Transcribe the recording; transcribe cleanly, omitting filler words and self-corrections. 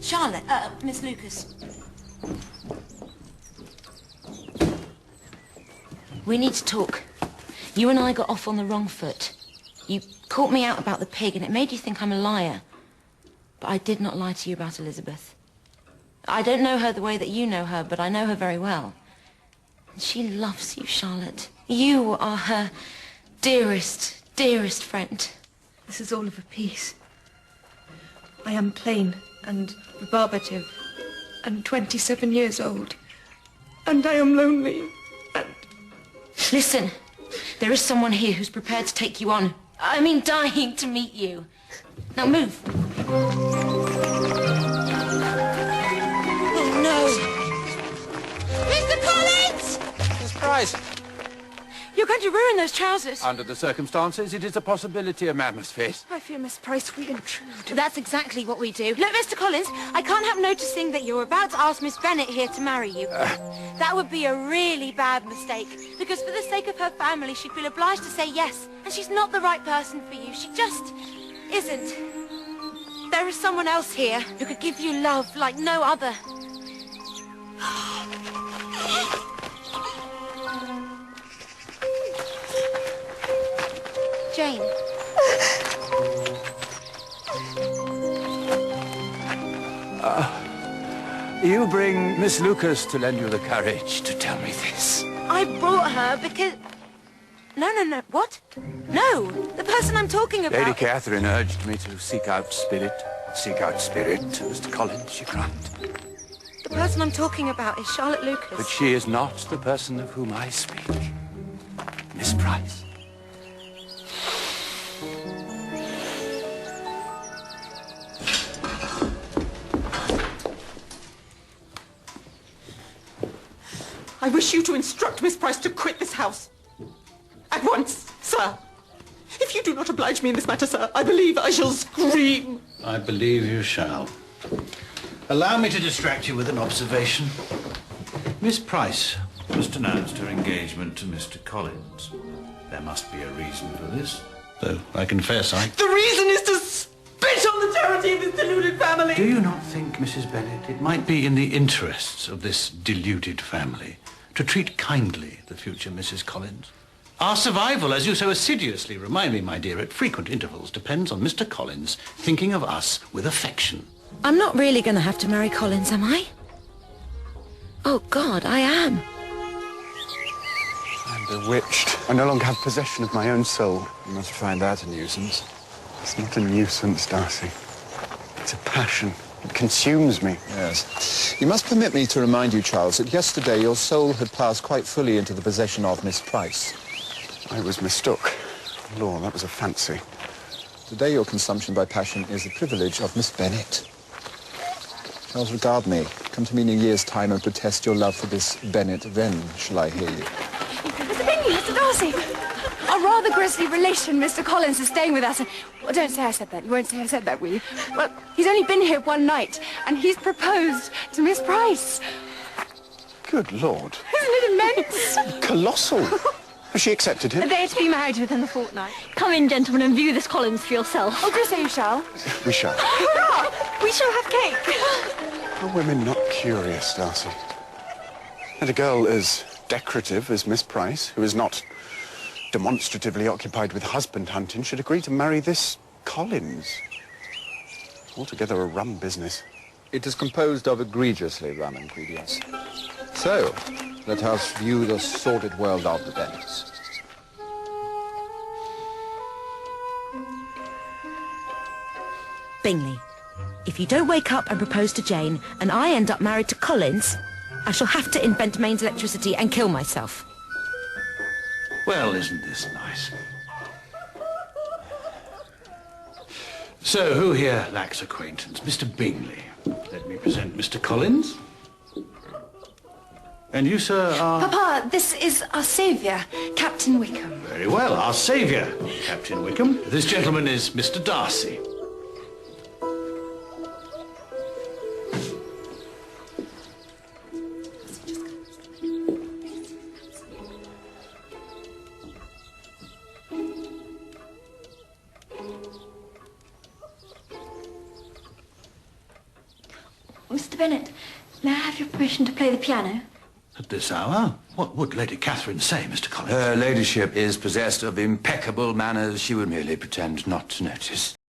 Charlotte, Miss Lucas. We need to talk. You and I got off on the wrong foot. You caught me out about the pig, and it made you think I'm a liar. But I did not lie to you about Elizabeth. I don't know her the way that you know her, but I know her very well. And she loves you, Charlotte. You are her dearest, dearest friend. This is all of a piece. I am plain and rebarbative and 27 years old. And I am lonely and... Listen, there is someone here who's prepared to take you on. I mean, dying to meet you. Now move. Oh, no. Mr. Collins! Miss Price. You're going to ruin those trousers. Under the circumstances, it is a possibility a man must face. I fear, Miss Price, we intrude. That's exactly what we do. Look, Mr. Collins, I can't help noticing that you're about to ask Miss Bennet here to marry you. That would be a really bad mistake, because for the sake of her family, she'd feel obliged to say yes. And she's not the right person for you. She just isn't. There is someone else here who could give you love like no other. Jane. You bring Miss Lucas to lend you the courage to tell me this. I brought her because... No. What? No, the person I'm talking about... Lady Catherine urged me to seek out spirit. Seek out spirit, Mr. Collins, she cried. The person I'm talking about is Charlotte Lucas. But she is not the person of whom I speak. Miss Price. I wish you to instruct Miss Price to quit this house. At once, sir. If you do not oblige me in this matter, sir, I believe I shall scream. I believe you shall. Allow me to distract you with an observation. Miss Price just announced her engagement to Mr. Collins. There must be a reason for this, though I confess The reason is to spit on the charity of this deluded family. Do you not think, Mrs. Bennet, it might be in the interests of this deluded family to treat kindly the future Mrs. Collins? Our survival, as you so assiduously remind me, my dear, at frequent intervals, depends on Mr. Collins thinking of us with affection. I'm not really going to have to marry Collins, am I? Oh, God, I am. I'm bewitched. I no longer have possession of my own soul. You must find that a nuisance. It's not a nuisance, Darcy. It's a passion. It consumes me. Yes. You must permit me to remind you, Charles, that yesterday your soul had passed quite fully into the possession of Miss Price. I was mistook. Lord, that was a fancy. Today your consumption by passion is the privilege of Miss Bennet. Charles, regard me. Come to me in a year's time and protest your love for this Bennet. Then shall I hear you. Mr. Bingley, Mr. Darcy. A rather grisly relation, Mr. Collins, is staying with us. And, well, don't say I said that. You won't say I said that, will you? Well, he's only been here one night, and he's proposed to Miss Price. Good Lord. Isn't it immense? Colossal. Has she accepted him? They're to be married within the fortnight. Come in, gentlemen, and view this Collins for yourself. Oh, do say you shall. We shall. Hurrah! We shall have cake. Are women not curious, Darcy? And a girl as decorative as Miss Price, who is not demonstratively occupied with husband hunting, should agree to marry this Collins. Altogether a rum business. It is composed of egregiously rum ingredients. So, let us view the sordid world of the Bennets. Bingley, if you don't wake up and propose to Jane, and I end up married to Collins, I shall have to invent mains electricity and kill myself. Well, isn't this nice? So, who here lacks acquaintance? Mr. Bingley. Let me present Mr. Collins. And you, sir, are... Papa, this is our saviour, Captain Wickham. Very well, our saviour, Captain Wickham. This gentleman is Mr. Darcy. Mr. Bennet, may I have your permission to play the piano? At this hour? What would Lady Catherine say, Mr. Collins? Her ladyship is possessed of impeccable manners. She would merely pretend not to notice.